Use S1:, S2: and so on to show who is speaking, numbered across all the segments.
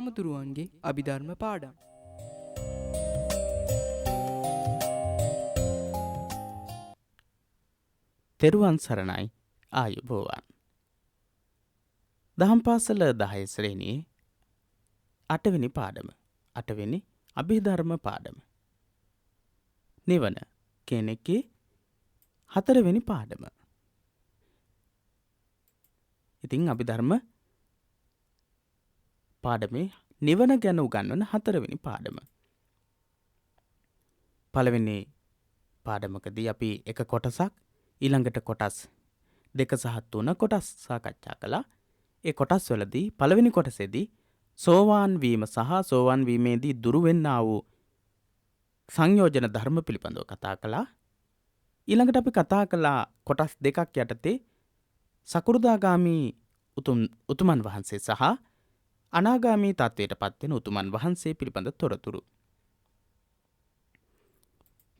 S1: හාමුදුරුවන්ගේ අභිධර්ම පාඩම්.
S2: තෙරුවන් සරණයි ආයුබෝවන්. දහම් පාසල 10 ශ්‍රේණියේ 8 වෙනි පාඩම 8 වෙනි අභිධර්ම පාඩම. නිවන කෙනෙක්ගේ 4 වෙනි පාඩම. ඉතින් අභිධර්ම පාඩමේ නිවන ගැන උගන්වන 4 වෙනි පාඩම. පළවෙනි පාඩමකදී අපි එක කොටසක් ඊළඟට කොටස් 2 සහ 3 කොටස් සාකච්ඡා කළා. ඒ කොටස් වලදී පළවෙනි කොටසේදී සෝවාන් වීම සහ සෝවාන් වීමේදී දුරු වෙන්නා වූ සංයෝජන ධර්ම පිළිබඳව කතා කළා. ඊළඟට අපි කතා කළා කොටස් 2ක් යටතේ සකෘදාගාමි උතුමන් වහන්සේ සහ අනාගාමී තත්වයට පත්වෙන උතුමන් වහන්සේ පිළිබඳ තොරතුරු.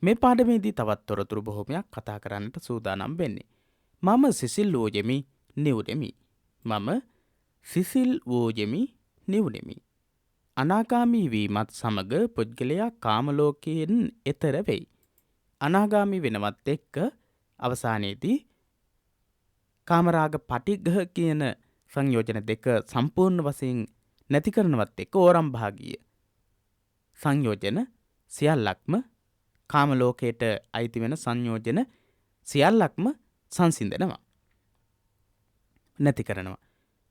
S2: මේ පාඩමේදී තවත් තොරතුරු බොහොමයක් කතා කරන්නට සූදානම් වෙන්නේ. මම සිසිල් වූයෙමි නිවුනෙමි. මම සිසිල් වූයෙමි නිවුනෙමි. අනාගාමී වීමත් සමග පුද්ගලයා කාම ලෝකයෙන් එතර වෙයි. අනාගාමී වෙනවත් එක්ක අවසානයේදී කාමරාග පටිඝ කියන සංයෝජන දෙක සම්පූර්ණ වශයෙන් නැති කරනවත් එක්ක ඕරම් භාගීය සංයෝජන සියල්ලක්ම කාම ලෝකයට අයිති වෙන සංයෝජන සියල්ලක්ම සංසිඳනවා. නැති කරනවා.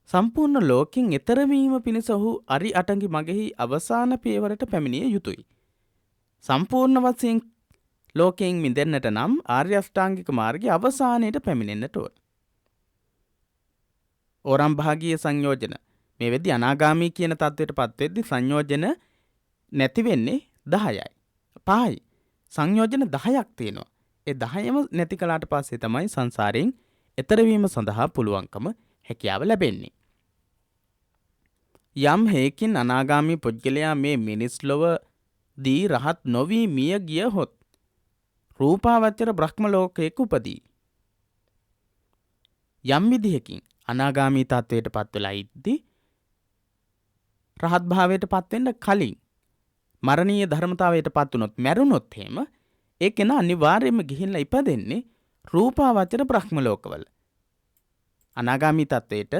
S2: සම්පූර්ණ ලෝකෙන් එතර වීම පිණිස ඔහු අරි අටඟි මගෙහි අවසාන පියවරට පැමිණිය යුතුය. සම්පූර්ණ වශයෙන් ලෝකයෙන් මිදෙන්නට නම් ආර්ය අෂ්ටාංගික මාර්ගයේ අවසානයට පැමිණෙන්නට ඕන. ඕරම් භාගීය සංයෝජන මේ වෙද්දී අනාගාමී කියන තත්වයට පත් වෙද්දී සංයෝජන නැති වෙන්නේ 10යි. 5යි. සංයෝජන 10ක් තියෙනවා. ඒ 10ම නැති කළාට පස්සේ තමයි සංසාරයෙන් එතර වීම සඳහා පුළුවන්කම හැකියාව ලැබෙන්නේ. යම් හේකින් අනාගාමී පුද්ගලයා මේ මිනිස් ලොව දී රහත් නොවි මිය ගියහොත් රූපාවචර බ්‍රහ්ම ලෝකයක උපදී. යම් විදිහකින් අනාගාමී තත්වයට පත් වෙලා ඉද්දී රහත් භාවයට පත් වෙන්න කලින් මරණීය ධර්මතාවයට පත් වුණොත් මැරුණොත් එහෙම ඒ කෙනා අනිවාර්යයෙන්ම ගිහිල්ලා ඉපදෙන්නේ රූපාවචර බ්‍රහ්ම ලෝකවල. අනාගාමී තත්වයට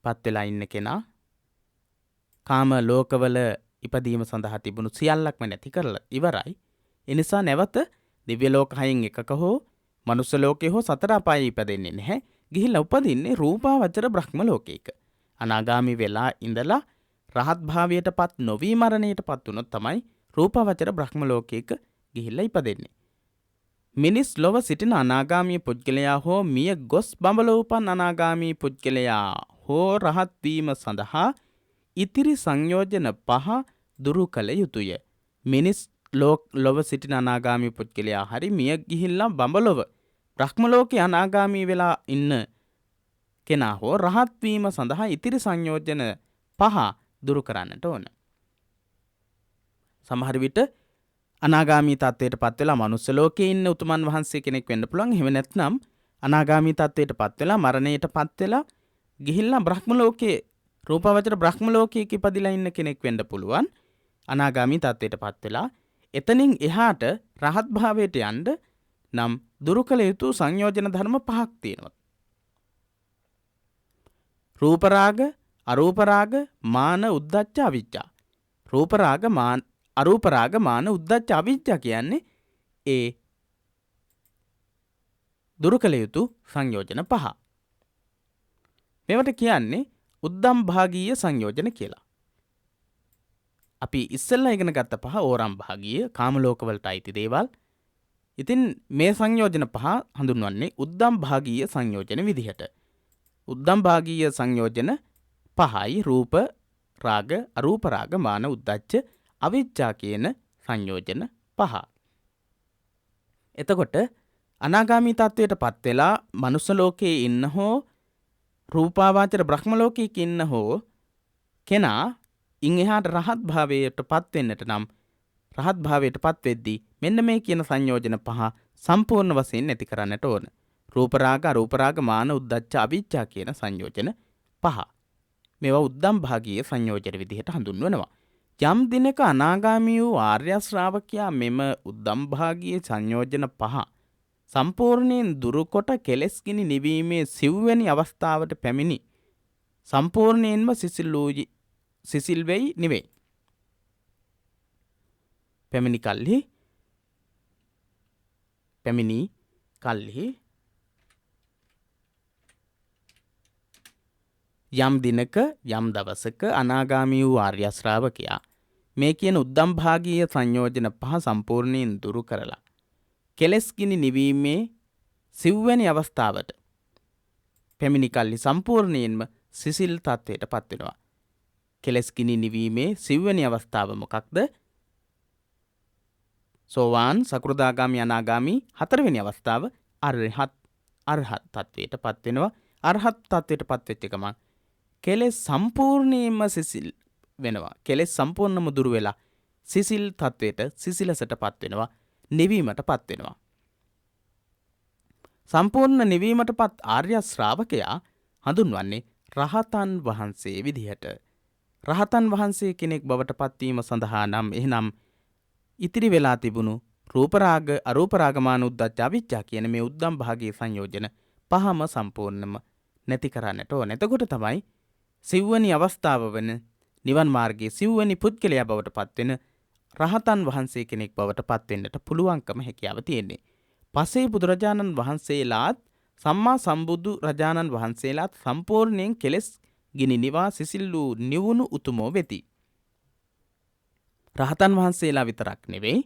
S2: පත් වෙලා ඉන්න කෙනා කාම ලෝකවල ඉපදීම සඳහා තිබුණු සියල්ලක්ම නැති කරලා ඉවරයි. ඒ නිසා නැවත දිව්‍ය ලෝක හයෙන් එකක හෝ මනුස්ස ලෝකේ හෝ සතර අපායේ ඉපදෙන්නේ නැහැ. ගිහිල්ලා උපදින්නේ රූපාවචර බ්‍රහ්ම ලෝකයක. අනාගාමී වෙලා ඉඳලා රහත් භාවයට පත් නොවි මරණයට පත් වුණොත් තමයි රූපාවචර බ්‍රහ්ම ලෝකයක ගිහිල්ලා ඉපදෙන්නේ. මිනිස් ලොව සිටින අනාගාමී පුද්ගලයා හෝ මිය ගොස් බඹලව උපන් අනාගාමී පුද්ගලයා හෝ රහත් වීම සඳහා ඉතිරි සංයෝජන 5 දුරු කළ යුතුය. මිනිස් ලොව සිටින අනාගාමී පුද්ගලයා හරි මිය ගිහිල්ලා බඹලව බ්‍රහ්ම ලෝකේ අනාගාමී වෙලා ඉන්න කෙනා හෝ රහත් වීම සඳහා ඉතිරි සංයෝජන 5 දුරු කරන්නට ඕන. සමහර විට අනාගාමී තත්වයට පත් වෙලා මනුස්ස ලෝකේ ඉන්න උතුමන් වහන්සේ කෙනෙක් වෙන්න පුළුවන්. එහෙම නැත්නම් අනාගාමී තත්වයට පත් වෙලා මරණයට පත් වෙලා ගිහිල්ලා බ්‍රහ්ම ලෝකේ රූපාවචර බ්‍රහ්ම ලෝකයක ඉපදිලා ඉන්න කෙනෙක් වෙන්න පුළුවන්. අනාගාමී තත්වයට පත් වෙලා එතනින් එහාට රහත් භාවයට යන්න නම් දුරු කළ යුතු සංයෝජන ධර්ම 5ක් තියෙනවා. රූප රාග, අරූප රාග, මාන, උද්ධච්ච, අවිජ්ජා. රූප රාග, අරූප රාග, මාන, උද්ධච්ච, අවිජ්ජා කියන්නේ ඒ දුරු කළ යුතු සංයෝජන 5. මේවට කියන්නේ උද්දම් භාගීය සංයෝජන කියලා. අපි ඉස්සෙල්ලා ඉගෙන ගත්ත 5 ඕරම් භාගීය කාම ලෝකවලට අයිති දේවල්. ඉතින් මේ සංයෝජන 5 හඳුන්වන්නේ උද්දම් භාගීය සංයෝජන විදිහට. උද්දම් භාගීය සංයෝජන 5යි රූප රාග, අරූප රාග, මාන, උද්ධච්ච, අවිජ්ජා කියන සංයෝජන 5. එතකොට අනාගාමී තත්වයට පත් වෙලා මනුස්ස ලෝකයේ ඉන්න හෝ රූපාවචර බ්‍රහ්ම ලෝකයක ඉන්න හෝ කෙනා ඉන් එහාට රහත් භාවයට පත් වෙන්නට නම් රහත් භාවයට පත් වෙද්දී මෙන්න මේ කියන සංයෝජන 5 සම්පූර්ණ වශයෙන් නැති කරන්නට ඕන. රූප රාග, අරූප රාග, මාන, උද්ධච්ච, අවිජ්ජා කියන සංයෝජන 5. මේවා උද්දම් භාගීය සංයෝජන විදිහට හඳුන්වනවා. යම් දිනක අනාගාමී වූ ආර්ය ශ්‍රාවකයා මෙම උද්දම් භාගීය සංයෝජන පහ සම්පූර්ණයෙන් දුරුකොට කෙලෙස් ගිනි නිවීමේ සිව්වැනි අවස්ථාවට පැමිණි සම්පූර්ණයෙන්ම සිසිල් වෙයි නිවේ. පැමිණි කල්හි යම් දිනක යම් දවසක අනාගාමී වූ ආර්ය ශ්‍රාවකයා මේ කියන උද්දම් භාගීය සංයෝජන පහ සම්පූර්ණයෙන් දුරු කරලා කෙලෙස් ගිනි නිවීමේ සිව්වැනි අවස්ථාවට පැමිණි කල්හි සම්පූර්ණයෙන්ම සිසිල් තත්වයට පත්වෙනවා. කෙලෙස් ගිනි නිවීමේ සිව්වැනි අවස්ථාව මොකක්ද? සෝවාන් සකෘදාගාමි අනාගාමි හතරවෙනි අවස්ථාව අරහත් තත්වයට පත්වෙනවා. අරහත් තත්වයට පත්වෙච්ච ගමන් කෙලෙස් සම්පූර්ණයෙන්ම සිසිල් වෙනවා. කෙලෙස් සම්පූර්ණම දුරු වෙලා සිසිල් තත්වයට සිසිලසට පත්වෙනවා. නිවීමට පත්වෙනවා. සම්පූර්ණ නිවීමට පත් ආර්ය ශ්‍රාවකයා හඳුන්වන්නේ රහතන් වහන්සේ විදිහට. රහතන් වහන්සේ කෙනෙක් බවට පත්වීම සඳහා නම් එහෙනම් ඉතිරි වෙලා තිබුණු රූපරාග අරූපරාගමාන උද්දච්ච අවිජ්ජා කියන මේ උද්දම් භාගීය සංයෝජන පහම සම්පූර්ණම නැති කරන්නට ඕන. එතකොට තමයි සිව්වැනි අවස්ථාව වන නිවන් මාර්ගයේ සිව්වැනි පුද්ගලයා බවට පත්වෙන රහතන් වහන්සේ කෙනෙක් බවට පත්වෙන්නට පුළුවන්කම හැකියාව තියෙන්නේ. පසේ බුදුරජාණන් වහන්සේලාත් සම්මා සම්බුදු රජාණන් වහන්සේලාත් සම්පූර්ණයෙන් කෙලෙස් ගිනි නිවා සිසිල් වූ නිවුණු උතුමෝ වෙති. රහතන් වහන්සේලා විතරක් නෙවෙයි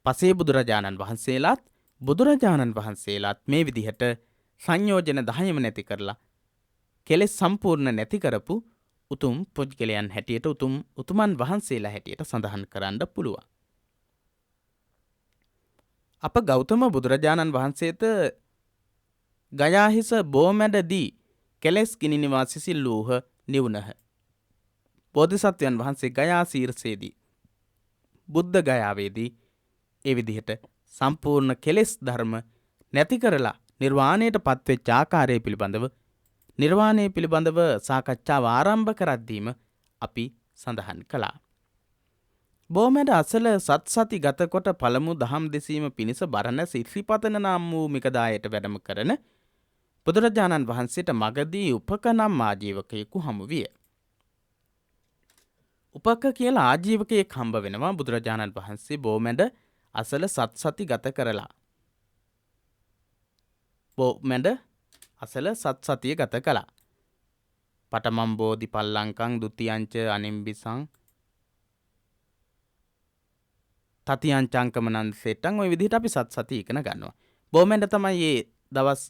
S2: පසේ බුදුරජාණන් වහන්සේලාත් මේ විදිහට සංයෝජන 10ම නැති කරලා කෙලෙස් සම්පූර්ණ නැති කරපු උතුම් පුද්ගලයන් හැටියට උතුමන් වහන්සේලා හැටියට සඳහන් කරන්න පුළුවන්. අප ගෞතම බුදුරජාණන් වහන්සේට ගයාහිස බෝමැඩදී කෙලෙස් ගිනි නිවා සිසිල් වූහ නිවුණහ. බෝධිසත්වයන් වහන්සේ ගයා සීර්සේදී බුද්ධ ගයාවේදී ඒ විදිහට සම්පූර්ණ කෙලෙස් ධර්ම නැති කරලා නිර්වාණයට පත්වෙච්ච ආකාරය පිළිබඳව සාකච්ඡාව ආරම්භ කරද්දීම අපි සඳහන් කළා. බෝමැඩ අසල සත්සති ගතකොට පළමු දහම් දෙසීම පිණිස බරණැස ඉසිපතන නම් වූ මිකදායට වැඩම කරන බුදුරජාණන් වහන්සේට මගදී උපක නම් ආජීවකයෙකු හමු විය. උපක කියලා ආජීවකයෙක් හම්බ වෙනවා බුදුරජාණන් වහන්සේ බෝමැඩ අසල සත්සති ගත කරලා. බෝමැඩ අසල සත්සතිය ගත කළා. පටමම් බෝධි පල්ලංකං දුතියංච අනිම්බිසං තතියංචංකමනන් සෙට්ටන් ඔය විදිහට අපි සත්සතිය ඉගෙන ගන්නවා. බෝමැඩ තමයි මේ දවස්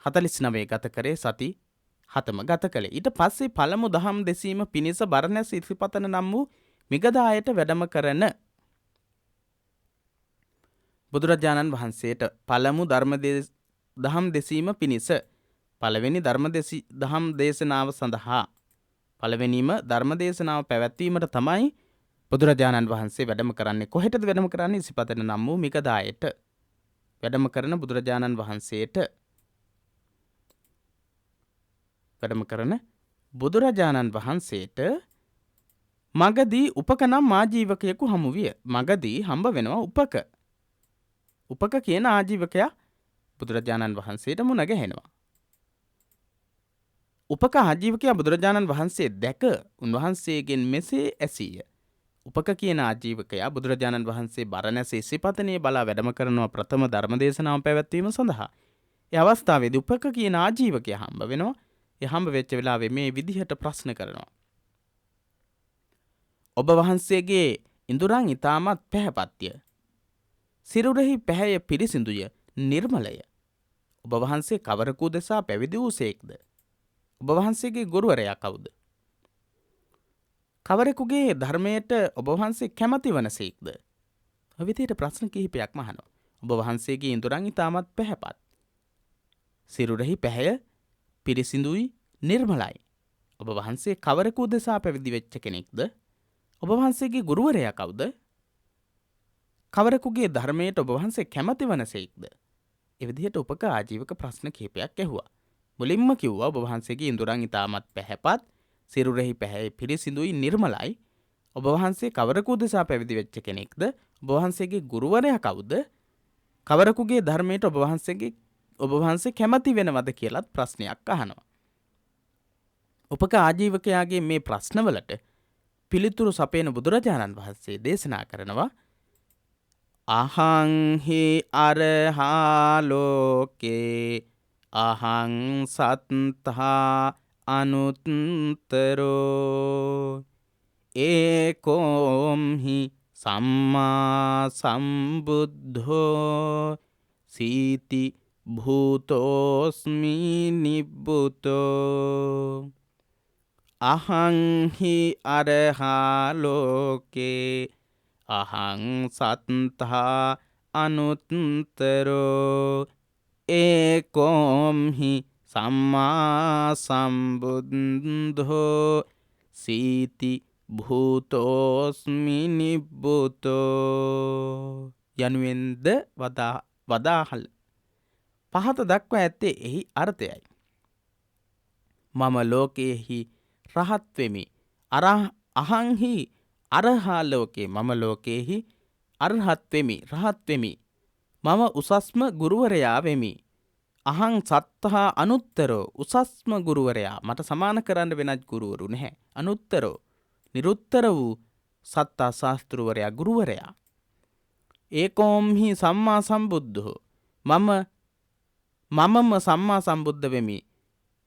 S2: 49 ගත කරේ සති 7ම ගත කළේ. ඊට පස්සේ පළමු දහම් දෙසීම පිණිස බරණැස ඉසිපතන නම් වූ මිගදායට වැඩම කරන බුදුරජාණන් වහන්සේට පළමු දහම් දෙසීම පිණිස පළවෙනි දහම් දේශනාව සඳහා පළවෙනිම ධර්ම දේශනාව පැවැත්වීමට තමයි බුදුරජාණන් වහන්සේ වැඩම කරන්නේ. කොහෙටද වැඩම කරන්නේ? ඉසිපතන නම් වූ මිගදායට වැඩම කරන බුදුරජාණන් වහන්සේට මගදී උපක නම් ආජීවකයෙකු හමු විය. මගදී හම්බ වෙනවා උපක කියන ආජීවකයා බුදුරජාණන් වහන්සේට මුණ ගැහෙනවා. උපක ආජීවකයා බුදුරජාණන් වහන්සේ දැක උන්වහන්සේගෙන් මෙසේ ඇසීය. උපක කියන ආජීවකයා බුදුරජාණන් වහන්සේ බරණැස ඉසිපතනයේ බලා වැඩම කරනවා ප්‍රථම ධර්ම දේශනාව පැවැත්වීම සඳහා. ඒ අවස්ථාවේදී උපක කියන ආජීවකයා හම්බ වෙනවා. ඒ හම්බ වෙච්ච වෙලාවේ මේ විදිහට ප්‍රශ්න කරනවා. ඔබ වහන්සේගේ ඉඳුරන් ඊටමත් පැහැපත්ය. සිරුරෙහි පැහැය පිරිසිදුය, නිර්මලය. ඔබ වහන්සේ කවරකු දෙසා පැවිදි වූසේක්ද? ඔබ වහන්සේගේ ගුරුවරයා කවුද? කවරෙකුගේ ධර්මයට ඔබ වහන්සේ කැමති වනසේක්ද? ඔය විදිහට ප්‍රශ්න කිහිපයක්ම අහනවා. ඔබ වහන්සේගේ ඉඳුරන් ඊටමත් පැහැපත්. සිරුරෙහි පැහැය පිරිසිදුයි, නිර්මලයි. ඔබ වහන්සේ කවරෙකු දෙසා පැවිදි වෙච්ච කෙනෙක්ද? ඔබ වහන්සේගේ ගුරුවරයා කවුද? කවරෙකුගේ ධර්මයට ඔබ වහන්සේ කැමති වනසේක්ද? ඒ විදිහට උපක ආජීවක ප්‍රශ්න කිහිපයක් ඇහුවා. මුලින්ම කිව්වා ඔබ වහන්සේගේ ඉඳුරන් ඊටමත් පැහැපත්, සිරුරෙහි පැහැය පිරිසිදුයි නිර්මලයි. ඔබ වහන්සේ කවරකු උදෙසා පැවිදි වෙච්ච කෙනෙක්ද? ඔබ වහන්සේගේ ගුරුවරයා කවුද? කවරකුගේ ධර්මයට ඔබ වහන්සේ කැමති වෙනවද කියලත් ප්‍රශ්නයක් අහනවා. උපක ආජීවකයාගේ මේ ප්‍රශ්නවලට පිළිතුරු සපයන බුදුරජාණන් වහන්සේ දේශනා කරනවා අහං හි අරහා ලෝකේ අහං සත්තා අනුත්තරෝ ඒකෝම් හි සම්මා සම්බුද්ධෝ සීති භූතෝස්මි නිබ්බුතෝ අහං හි අරහා ලෝකේ අහං සත්තා අනුත්තරෝ ඒකෝම් හි සම්මා සම්බුද්ධෝ සීති භූතෝස්මි නිබ්බුතෝ යනුවෙන්ද වදාහල්. පහත දක්වා ඇත්තේ එහි අර්ථයයි. මම ලෝකයෙහි රහත් වෙමි. අහංහි අරහා ලෝකේ මම ලෝකයෙහි අරහත් වෙමි රහත් වෙමි. මම උසස්ම ගුරුවරයා වෙමි. අහං සත්තහා අනුත්තරෝ උසස්ම ගුරුවරයා මට සමාන කරන්න වෙනත් ගුරුවරු නැහැ. අනුත්තරෝ නිරුත්තර වූ සත්තා ශාස්ත්‍රවරයා ගුරුවරයා. ඒකෝම්හි සම්මා සම්බුද්ධෝ මමම සම්මා සම්බුද්ධ වෙමි.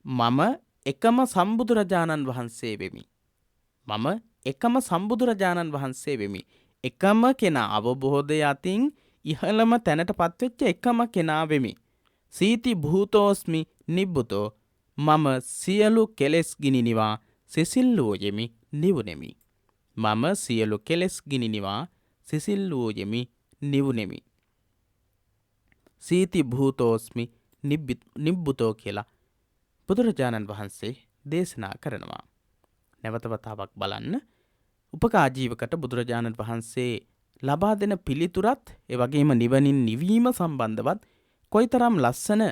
S2: මම එකම සම්බුදුරජාණන් වහන්සේ වෙමි. මම එකම සම්බුදුරජාණන් වහන්සේ වෙමි. එකම කෙනා අවබෝධය අතින් ඉහළම තැනට පත්වෙච්ච එකම කෙනා වෙමි. සීති භූතෝස්මි නිබ්බුතෝ මම සියලු කෙලෙස් ගිනිනිවා සිසිල්ලෝයෙමි නිවුනෙමි. මම සියලු කෙලෙස් ගිනිනිවා සිසිල්ලෝයෙමි නිවුනෙමි. සීති භූතෝස්මි නිබ්බුතෝ කියලා බුදුරජාණන් වහන්සේ දේශනා කරනවා. නැවතවතාවක් බලන්න. උපකාජීවකට බුදුරජාණන් වහන්සේ ලබා දෙන පිළිතුරත් එවැගේම නිවනින් නිවීම සම්බන්ධවත් කොයිතරම් ලස්සන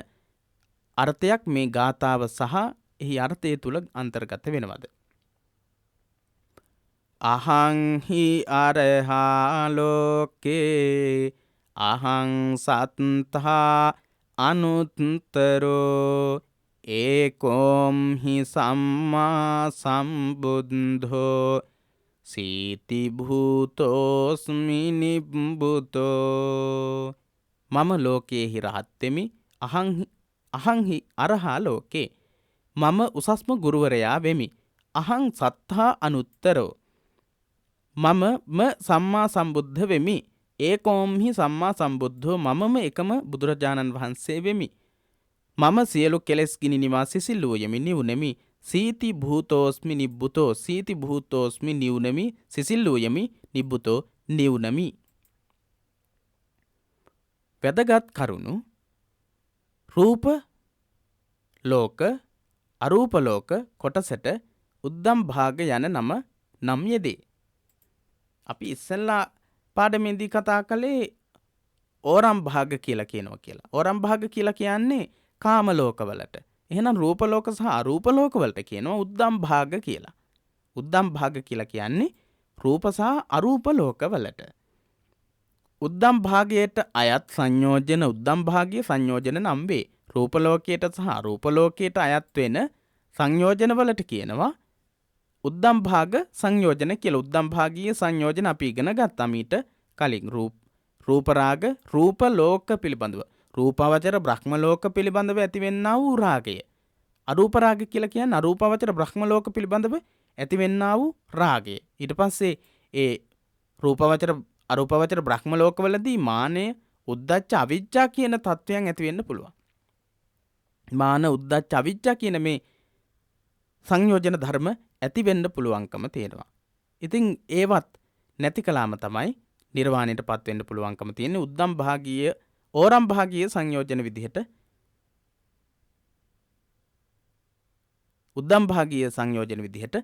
S2: අර්ථයක් මේ ගාථාව සහ එහි අර්ථය තුල අන්තර්ගත වෙනවද? අහං හි අරහා ලෝකේ අහං සත්තා අනුත්තරෝ ඒකෝම් හි සම්මා සම්බුද්ධෝ සීති භූතෝස්මි නිබ්බුතෝ මම ලෝකයෙහි රහත් වෙමි. අහං හි අරහා ලෝකේ මම උසස්ම ගුරුවරයා වෙමි. අහං සත්තා අනුත්තරෝ මමම සම්මා සම්බුද්ධ වෙමි. ඒකෝම්හි සම්මා සම්බුද්ධෝ මමම එකම බුදුරජාණන් වහන්සේ වෙමි. මම සියලු කෙලෙස් ගිනිනිවා සිසිල්ලෝයෙමි නිවුනෙමි. සීති භූතෝස්මි නිබ්බුතෝ සීති භූතෝස්මි නිවුනෙමි සිසිල්ලෝයෙමි නිබ්බුතෝ නිවුනමි. වැදගත් කරුණු රූප ලෝක අරූප ලෝක කොටසට උද්දම් භාග යන නම් යෙදේ. අපි ඉස්සෙල්ලා පාඩමේදී කතා කළේ ඕරම් භාග කියලා කියනවා කියලා. ඕරම් භාග කියලා කියන්නේ කාම ලෝකවලට. එහෙනම් රූප ලෝක සහ අරූප ලෝකවලට කියනවා උද්දම් භාග කියලා. උද්දම් භාග කියලා කියන්නේ රූප සහ අරූප ලෝකවලට. උද්දම් භාගයට අයත් සංයෝජන උද්දම් භාගයේ සංයෝජන නම් වේ. රූප ලෝකයට සහ අරූප ලෝකයට අයත් වෙන සංයෝජන වලට කියනවා උද්දම් භාග සංයෝජන කියලා. උද්දම් භාගීය සංයෝජන අපි ඉගෙන ගත්තා මීට කලින්. රූප රාග රූප ලෝක පිළිබඳව රූපාවචර බ්‍රහ්ම ලෝක පිළිබඳව ඇතිවෙන්නා වූ රාගය. අරූප රාග කියලා කියන්නේ අරූපාවචර බ්‍රහ්ම ලෝක පිළිබඳව ඇතිවෙන්නා වූ රාගය. ඊට පස්සේ ඒ රූපාවචර අරූපාවචර බ්‍රහ්ම ලෝකවලදී මානය උද්දච්ච අවිජ්ජා කියන තත්වයන් ඇති වෙන්න පුළුවන්. මාන උද්දච්ච අවිජ්ජා කියන මේ සංයෝජන ධර්ම ඇති වෙන්න පුළුවන්කම තියෙනවා. ඉතින් ඒවත් නැති කලාම තමයි නිර්වාණයටපත් වෙන්න පුළුවන්කම තියෙන්නේ. උද්දම් භාගීය ඕරම් භාගීය සංයෝජන විදිහට උද්දම් භාගීය සංයෝජන විදිහට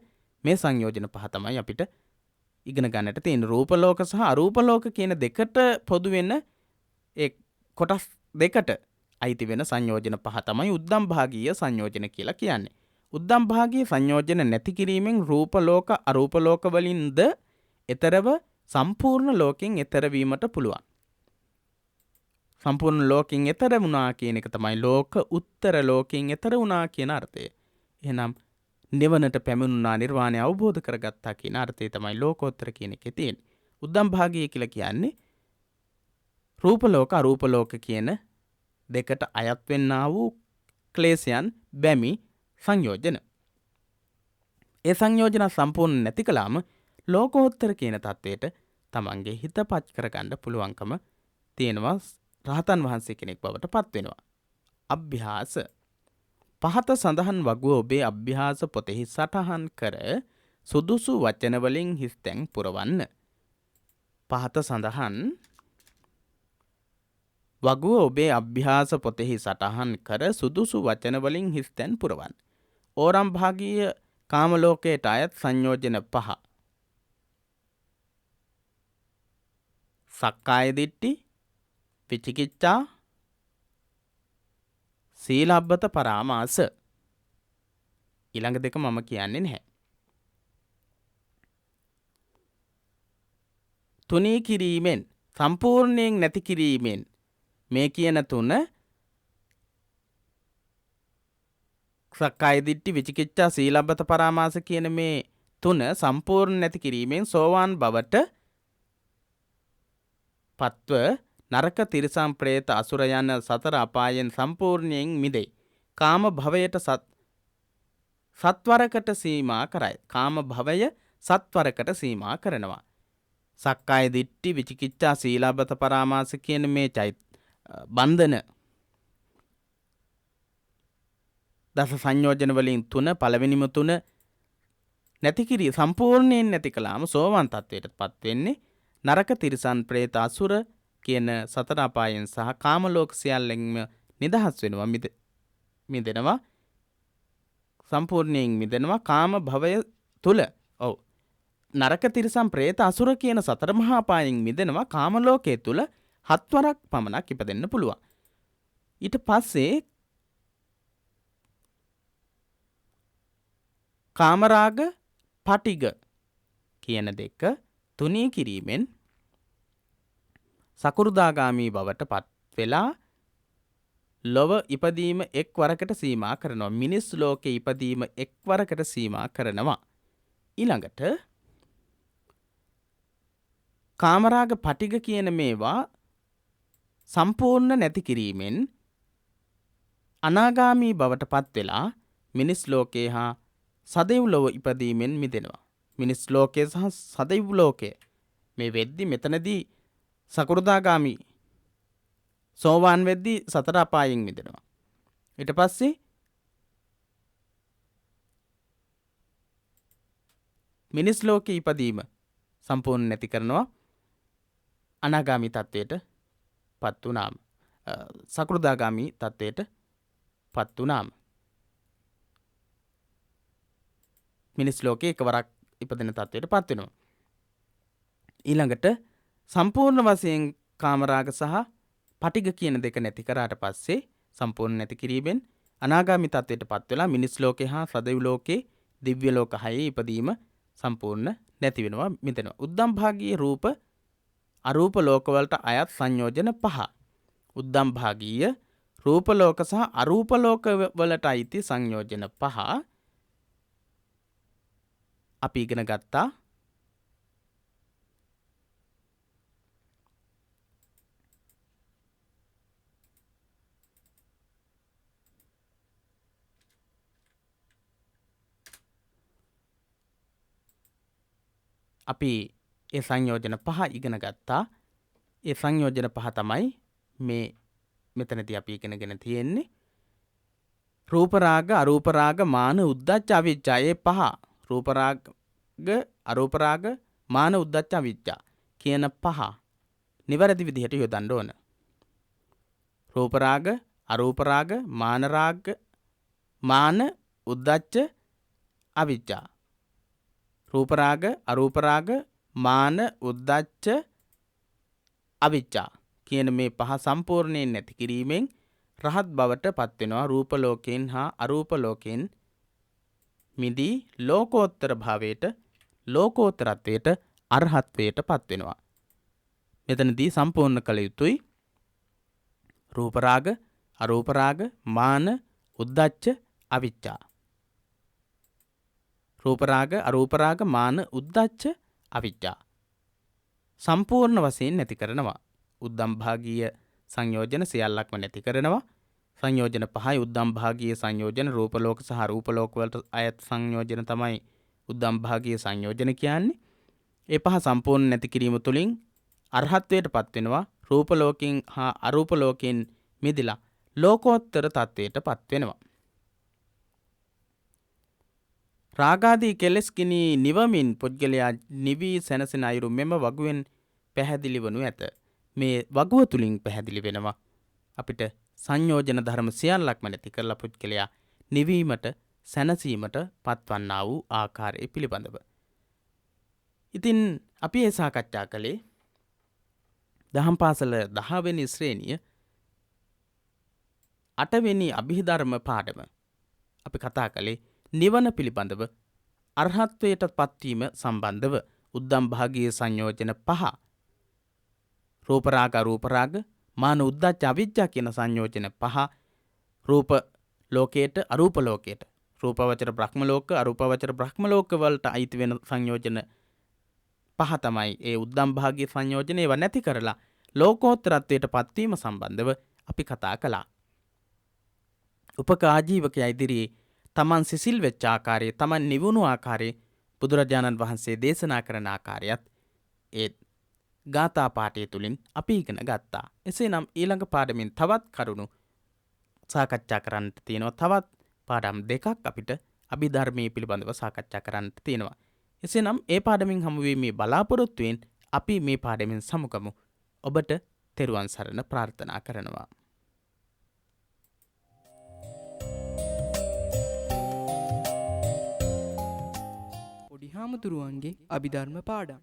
S2: මේ සංයෝජන පහ තමයි අපිට ඉගෙන ගන්නට තියෙන. රූප ලෝක සහ අරූප ලෝක කියන දෙකට පොදු වෙන ඒ කොටස් දෙකට අයිති වෙන සංයෝජන පහ තමයි උද්දම් භාගීය සංයෝජන කියලා කියන්නේ. උද්දම් භාගයේ සංයෝජන නැති කිරීමෙන් රූප ලෝක අරූප ලෝක වලින්ද ඊතරව සම්පූර්ණ ලෝකෙන් ඊතර වීමට පුළුවන්. සම්පූර්ණ ලෝකෙන් ඊතර වුණා කියන එක තමයි ලෝක උත්තර ලෝකෙන් ඊතර වුණා කියන අර්ථය. එහෙනම් නිවනට පැමිණුණා නිර්වාණය අවබෝධ කරගත්තා කියන අර්ථය තමයි ලෝකෝත්තර කියන එකේ තියෙන්නේ. උද්දම් භාගය කියලා කියන්නේ රූප ලෝක අරූප ලෝක කියන දෙකට අයත් වෙන්නා වූ ක්ලේශයන් බැමි සංයෝජන. ඒ සංයෝජන සම්පූර්ණ නැති කළාම ලෝකෝත්තර කියන தത്വයට තමන්ගේ හිතපත් කරගන්න පුළුවන්කම තියෙනවා. රහතන් වහන්සේ කෙනෙක් බවට පත් වෙනවා. අභ්‍යාස පහත සඳහන් වගුව ඔබේ අභ්‍යාස පොතෙහි සටහන් කර සුදුසු වචන වලින් හිස් තැන් පුරවන්න. පහත සඳහන් වගුව ඔබේ අභ්‍යාස පොතෙහි සටහන් කර සුදුසු වචන වලින් හිස් තැන් පුරවන්න. ඕරම් භාගීය කාම ලෝකයට අයත් සංයෝජන 5. සක්කාය දිට්ඨි, විචිකිච්ඡා, සීලබ්බත පරාමාස. ඊළඟ දෙක මම කියන්නේ නැහැ. තුනී කිරීමෙන් සම්පූර්ණයෙන් නැති කිරීමෙන් මේ කියන තුන සක්කාය දිට්ඨි, විචිකිච්ඡා, සීලබ්බත පරාමාස කියන මේ තුන සම්පූර්ණ නැති කිරීමෙන් සෝවාන් බවට පත්ව නරක තිරිසන් ප්‍රේත අසුර යන සතර අපායෙන් සම්පූර්ණයෙන් මිදෙයි. කාම භවයට සත්වරකට සීමා කරයි. කාම භවය සත්වරකට සීමා කරනවා. සක්කාය දිට්ඨි, විචිකිච්ඡා, සීලබ්බත පරාමාස කියන මේ බන්ධන දස සංයෝජන වලින් තුන පළවෙනිම තුන නැති කිරී සම්පූර්ණයෙන් නැති කළාම සෝවාන් තත්වයට පත් වෙන්නේ නරක තිරිසන් ප්‍රේත අසුර කියන සතර අපායන් සහ කාම ලෝක සියල්ලෙන්ම නිදහස් වෙනවා. මිදෙනවා. සම්පූර්ණයෙන් මිදෙනවා කාම භවය තුල. ඔව්. නරක තිරිසන් ප්‍රේත අසුර කියන සතර මහා අපායන් මිදෙනවා කාම ලෝකයේ තුල 7 වරක් පමණක් ඉපදෙන්න පුළුවන්. ඊට පස්සේ කාමරාග පටිග කියන දෙක තුනී කිරීමෙන් සකෘදාගාමී බවට පත් වෙලා ලොව ඉපදීම එක් වරකට සීමා කරනවා. මිනිස් ලෝකේ ඉපදීම එක් වරකට සීමා කරනවා. ඊළඟට කාමරාග පටිග කියන මේවා සම්පූර්ණ නැති කිරීමෙන් අනාගාමී බවට පත් වෙලා මිනිස් ලෝකේ හා සදෙව් ලොව ඉපදීමෙන් මිදෙනවා. මිනිස් ලෝකයේ සහ සදෙව් ලෝකයේ මේ වෙද්දි මෙතනදී සකෘදාගාමි සෝවාන් වෙද්දි සතර අපායෙන් මිදෙනවා. ඊට පස්සේ මිනිස් ලෝකේ ඉපදීම සම්පූර්ණ නැති කරනවා අනාගාමි තත්වයට පත් වුණාම. සකෘදාගාමි තත්වයට පත් වුණාම මිනිස් ලෝකේ එකවරක් ඉපදෙන තත්වයට පත් වෙනවා. ඊළඟට සම්පූර්ණ වශයෙන් කාමරාග සහ පටිග කියන දෙක නැති කරාට පස්සේ සම්පූර්ණ නැති කිරීමෙන් අනාගාමි තත්වයට පත් වෙලා මිනිස් ලෝකේ හා සදෙව් ලෝකේ දිව්‍ය ලෝක හයේ ඉපදීම සම්පූර්ණ නැති වෙනවා මිදෙනවා. උද්දම් භාගීය රූප අරූප ලෝක වලට අයත් සංයෝජන 5. උද්දම් භාගීය රූප ලෝක සහ අරූප ලෝක වලට අයිති සංයෝජන 5 අපි ඉගෙන ගත්තා. අපි ඒ සංයෝජන 5 ඉගෙන ගත්තා. ඒ සංයෝජන 5 තමයි මේ මෙතනදී අපි ඉගෙනගෙන තියෙන්නේ. රූප රාග, අරූප රාග, මාන, උද්ධච්ච, අවිජ්ජා. ඒ 5 රූප රාග, අරූප රාග, මාන, උද්ධච්ච, අවිජ්ජා කියන 5 නිවැරදි විදිහට යොදන්න ඕන. රූප රාග, අරූප රාග, මාන, උද්ධච්ච, අවිජ්ජා. රූප රාග, අරූප රාග, මාන, උද්ධච්ච, අවිජ්ජා කියන මේ 5 සම්පූර්ණයෙන් නැති කිරීමෙන් රහත් බවට පත් වෙනවා. රූප ලෝකයෙන් හා අරූප ලෝකයෙන් මිදී ලෝකෝත්තර භාවයට ලෝකෝත්තරත්වයට අරහත්වයට පත්වෙනවා. මෙතනදී සම්පූර්ණ කළ යුතුයි රූපරාග අරූපරාග මාන උද්දච්ච අවිච්ඡා. රූපරාග අරූපරාග මාන උද්දච්ච අවිච්ඡා සම්පූර්ණ වශයෙන් නැති කරනවා. උද්දම් භාගීය සංයෝජන සියල්ලක්ම නැති කරනවා. සංයෝජන පහයි උද්දම් භාගීය සංයෝජන රූප ලෝක සහ රූප ලෝක වලට අයත් සංයෝජන තමයි උද්දම් භාගීය සංයෝජන කියන්නේ. ඒ පහ සම්පූර්ණ නැති කිරීම තුළින් අරහත්වයට පත් වෙනවා. රූප ලෝකෙන් හා අරූප ලෝකෙන් මිදලා ලෝකෝත්තර තත්වයට පත් වෙනවා. රාගාදී කෙලෙස් කිනි නිවමින් පුද්ගලයා නිවි සැනසෙන අයුරු මෙම වගුවෙන් පැහැදිලි වනු ඇත. මේ වගුව තුලින් පැහැදිලි වෙනවා අපිට සංයෝජන ධර්ම සියල්ලක්ම නැති කරලා පුද්ගලයා නිවීමට සැනසීමට පත්වන්නා වූ ආකාරය පිළිබඳව. ඉතින් අපි ඒ සාකච්ඡා කළේ දහම් පාසල 10 වෙනි ශ්‍රේණිය 8 වෙනි අභිධර්ම පාඩම. අපි කතා කළේ නිවන පිළිබඳව අරහත්වයට පත්වීම සම්බන්ධව උද්දම් භාගීය සංයෝජන 5 රූපරාග අරූපරාග මාන උද්දච්ච අවිජ්ජා කියන සංයෝජන 5 රූප ලෝකයට අරූප ලෝකයට රූපවචර බ්‍රහ්ම ලෝක අරූපවචර බ්‍රහ්ම ලෝක වලට අයිති වෙන සංයෝජන 5 තමයි ඒ උද්දම් භාගීය සංයෝජන. ඒවා නැති කරලා ලෝකෝත්තරත්වයට පත්වීම සම්බන්ධව අපි කතා කළා. උපක ආජීවකයා ඉදිරියේ තමන් සිසිල් වෙච්ච ආකාරය තමන් නිවුණු ආකාරය බුදුරජාණන් වහන්සේ දේශනා කරන ආකාරයත් ඒ ගාථා පාඨය තුලින් අපි ඉගෙන ගත්තා. එසේනම් ඊළඟ පාඩමින් තවත් කරුණු සාකච්ඡා කරන්නට තියෙනවා. තවත් පාඩම් දෙකක් අපිට අභිධර්මයේ පිළිබඳව සාකච්ඡා කරන්නට තියෙනවා. එසේනම් ඒ පාඩමින් හමු වීමේ බලාපොරොත්තුවෙන් අපි මේ පාඩමින් සමුගමු. ඔබට තෙරුවන් සරණ ප්‍රාර්ථනා කරනවා.
S1: පොඩි හාමුදුරුවන්ගේ අභිධර්ම පාඩම්